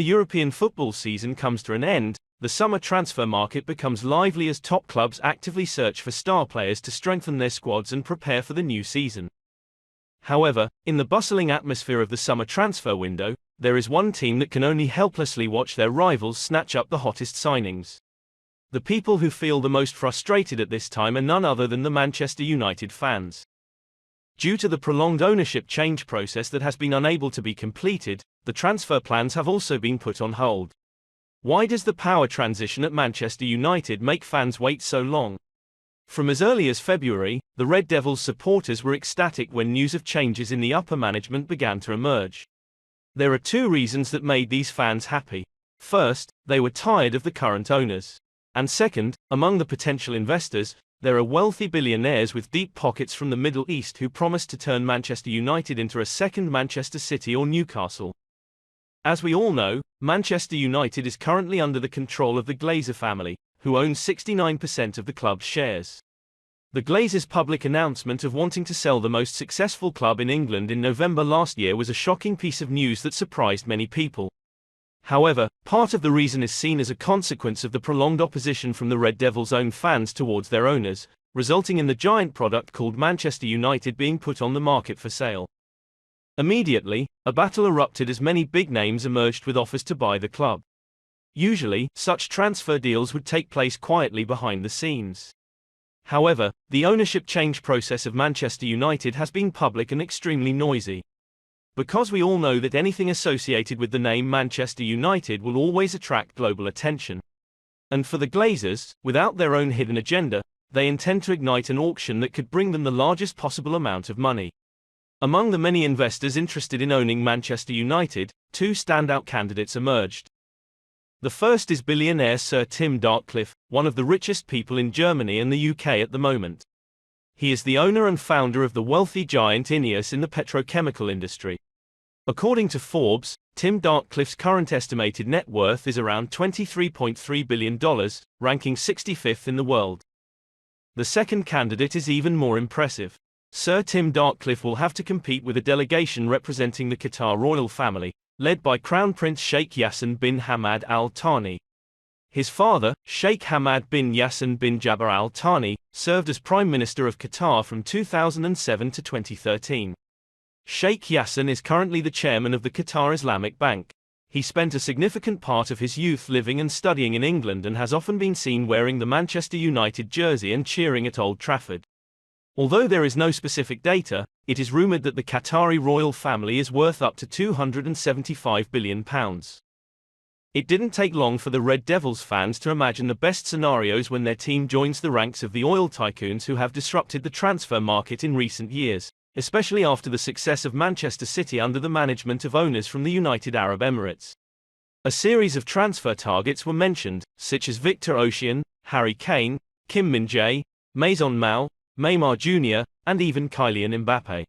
the European football season comes to an end, the summer transfer market becomes lively as top clubs actively search for star players to strengthen their squads and prepare for the new season. However, in the bustling atmosphere of the summer transfer window, there is one team that can only helplessly watch their rivals snatch up the hottest signings. The people who feel the most frustrated at this time are none other than the Manchester United fans. Due to the prolonged ownership change process that has been unable to be completed, the transfer plans have also been put on hold. Why does the power transition at Manchester United make fans wait so long? From as early as February, the Red Devils supporters were ecstatic when news of changes in the upper management began to emerge. There are two reasons that made these fans happy. First, they were tired of the current owners. And second, among the potential investors, there are wealthy billionaires with deep pockets from the Middle East who promised to turn Manchester United into a second Manchester City or Newcastle. As we all know, Manchester United is currently under the control of the Glazer family, who own 69% of the club's shares. The Glazers' public announcement of wanting to sell the most successful club in England in November last year was a shocking piece of news that surprised many people. However, part of the reason is seen as a consequence of the prolonged opposition from the Red Devils' own fans towards their owners, resulting in the giant product called Manchester United being put on the market for sale. Immediately, a battle erupted as many big names emerged with offers to buy the club. Usually, such transfer deals would take place quietly behind the scenes. However, the ownership change process of Manchester United has been public and extremely noisy. Because we all know that anything associated with the name Manchester United will always attract global attention. And for the Glazers, without their own hidden agenda, they intend to ignite an auction that could bring them the largest possible amount of money. Among the many investors interested in owning Manchester United, two standout candidates emerged. The first is billionaire Sir Tim Dartcliffe, one of the richest people in Germany and the UK at the moment. He is the owner and founder of the wealthy giant Ineos in the petrochemical industry. According to Forbes, Tim Dartcliffe's current estimated net worth is around $23.3 billion, ranking 65th in the world. The second candidate is even more impressive. Sir Tim Dartcliffe will have to compete with a delegation representing the Qatar royal family, led by Crown Prince Sheikh Yassin bin Hamad Al Thani. His father, Sheikh Hamad bin Yassin bin Jabbar Al Thani, served as Prime Minister of Qatar from 2007 to 2013. Sheikh Yassin is currently the chairman of the Qatar Islamic Bank. He spent a significant part of his youth living and studying in England and has often been seen wearing the Manchester United jersey and cheering at Old Trafford. Although there is no specific data, it is rumored that the Qatari royal family is worth up to £275 billion. It didn't take long for the Red Devils fans to imagine the best scenarios when their team joins the ranks of the oil tycoons who have disrupted the transfer market in recent years, especially after the success of Manchester City under the management of owners from the United Arab Emirates. A series of transfer targets were mentioned, such as Victor Osimhen, Harry Kane, Kim Min-jae, Mason Mount, Neymar Jr., and even Kylian Mbappe.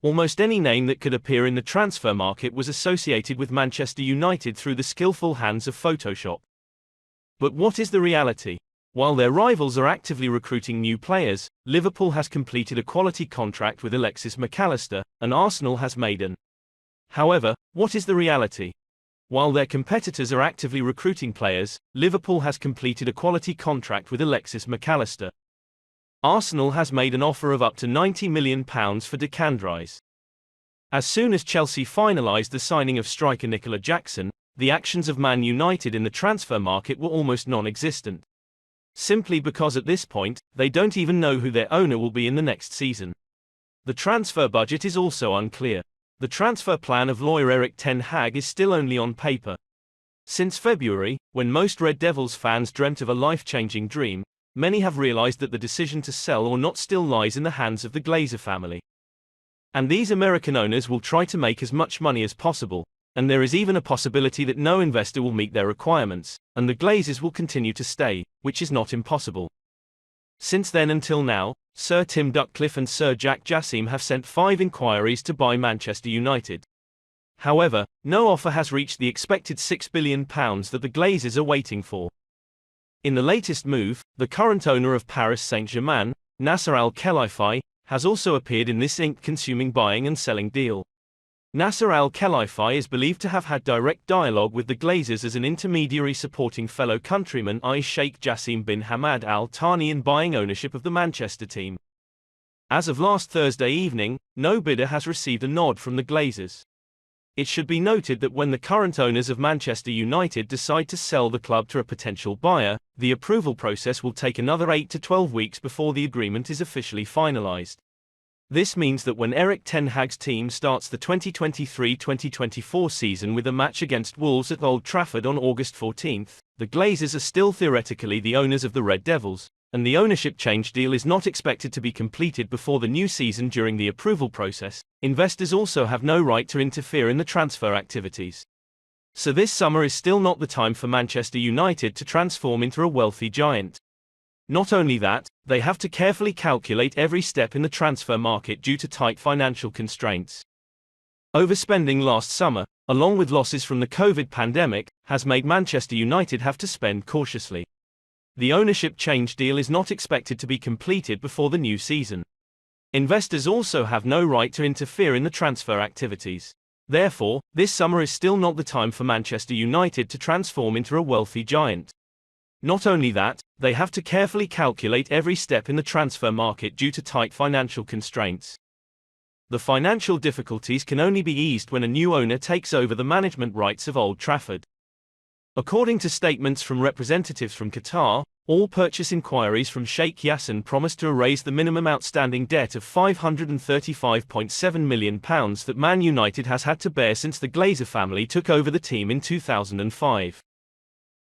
Almost any name that could appear in the transfer market was associated with Manchester United through the skillful hands of Photoshop. But what is the reality? While their rivals are actively recruiting new players, Liverpool has completed a quality contract with Alexis McAllister, and Arsenal has made an. However, what is the reality? While their competitors are actively recruiting players, Liverpool has completed a quality contract with Alexis McAllister. Arsenal has made an offer of up to £90 million for Declan Rice. As soon as Chelsea finalised the signing of striker Nicola Jackson, the actions of Man United in the transfer market were almost non-existent. Simply because at this point, they don't even know who their owner will be in the next season. The transfer budget is also unclear. The transfer plan of lawyer Erik ten Hag is still only on paper. Since February, when most Red Devils fans dreamt of a life-changing dream, many have realized that the decision to sell or not still lies in the hands of the Glazer family. And these American owners will try to make as much money as possible, and there is even a possibility that no investor will meet their requirements, and the Glazers will continue to stay, which is not impossible. Since then until now, Sir Tim Dartcliffe and Sir Jack Jassim have sent 5 inquiries to buy Manchester United. However, no offer has reached the expected £6 billion that the Glazers are waiting for. In the latest move, the current owner of Paris Saint-Germain, Nasser Al-Khelaifi, has also appeared in this ink-consuming buying and selling deal. Nasser Al-Khelaifi is believed to have had direct dialogue with the Glazers as an intermediary, supporting fellow countryman Sheikh Jassim bin Hamad Al Thani in buying ownership of the Manchester team. As of last Thursday evening, no bidder has received a nod from the Glazers. It should be noted that when the current owners of Manchester United decide to sell the club to a potential buyer, the approval process will take another 8 to 12 weeks before the agreement is officially finalised. This means that when Erik ten Hag's team starts the 2023-2024 season with a match against Wolves at Old Trafford on August 14, the Glazers are still theoretically the owners of the Red Devils, and the ownership change deal is not expected to be completed before the new season. During the approval process, investors also have no right to interfere in the transfer activities. So this summer is still not the time for Manchester United to transform into a wealthy giant. Not only that, they have to carefully calculate every step in the transfer market due to tight financial constraints. Overspending last summer, along with losses from the COVID pandemic, has made Manchester United have to spend cautiously. The ownership change deal is not expected to be completed before the new season. Investors also have no right to interfere in the transfer activities. Therefore, this summer is still not the time for Manchester United to transform into a wealthy giant. Not only that, they have to carefully calculate every step in the transfer market due to tight financial constraints. The financial difficulties can only be eased when a new owner takes over the management rights of Old Trafford. According to statements from representatives from Qatar, all purchase inquiries from Sheikh Jassim promised to erase the minimum outstanding debt of £535.7 million that Man United has had to bear since the Glazer family took over the team in 2005.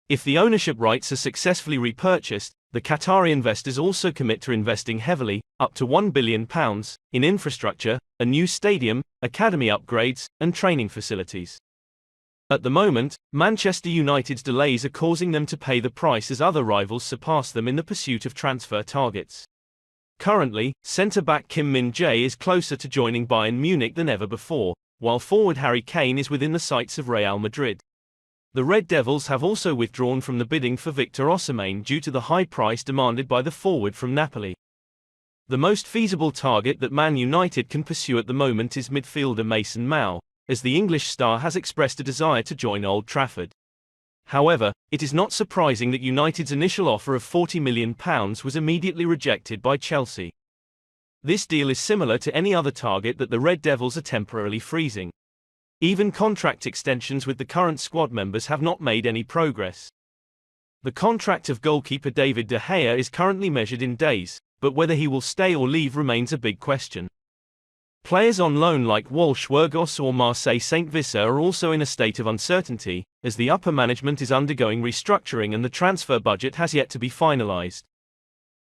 If the ownership rights are successfully repurchased, the Qatari investors also commit to investing heavily, up to £1 billion, in infrastructure, a new stadium, academy upgrades, and training facilities. At the moment, Manchester United's delays are causing them to pay the price as other rivals surpass them in the pursuit of transfer targets. Currently, centre-back Kim Min-jae is closer to joining Bayern Munich than ever before, while forward Harry Kane is within the sights of Real Madrid. The Red Devils have also withdrawn from the bidding for Victor Osimhen due to the high price demanded by the forward from Napoli. The most feasible target that Man United can pursue at the moment is midfielder Mason Mount, as the English star has expressed a desire to join Old Trafford. However, it is not surprising that United's initial offer of £40 million was immediately rejected by Chelsea. This deal is similar to any other target that the Red Devils are temporarily freezing. Even contract extensions with the current squad members have not made any progress. The contract of goalkeeper David De Gea is currently measured in days, but whether he will stay or leave remains a big question. Players on loan like Wolfsburgos or Marseille Saint-Vissa are also in a state of uncertainty, as the upper management is undergoing restructuring and the transfer budget has yet to be finalised.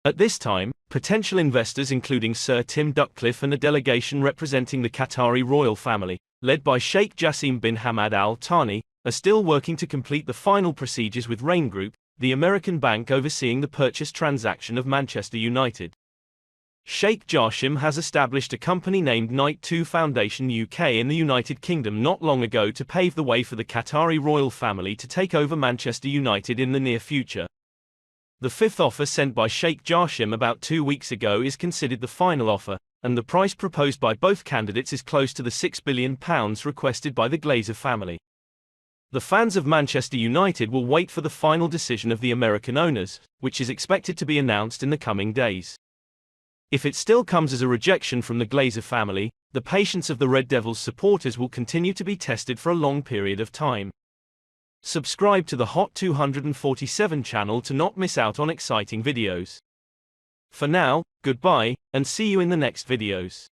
At this time, potential investors including Sir Tim Duckcliffe and a delegation representing the Qatari royal family, led by Sheikh Jassim bin Hamad Al Thani, are still working to complete the final procedures with Rain Group, the American bank overseeing the purchase transaction of Manchester United. Sheikh Jassim has established a company named Knight 2 Foundation UK in the United Kingdom not long ago to pave the way for the Qatari royal family to take over Manchester United in the near future. The fifth offer sent by Sheikh Jassim about 2 weeks ago is considered the final offer, and the price proposed by both candidates is close to the £6 billion requested by the Glazer family. The fans of Manchester United will wait for the final decision of the American owners, which is expected to be announced in the coming days. If it still comes as a rejection from the Glazer family, the patience of the Red Devils supporters will continue to be tested for a long period of time. Subscribe to the Hot 247 channel to not miss out on exciting videos. For now, goodbye, and see you in the next videos.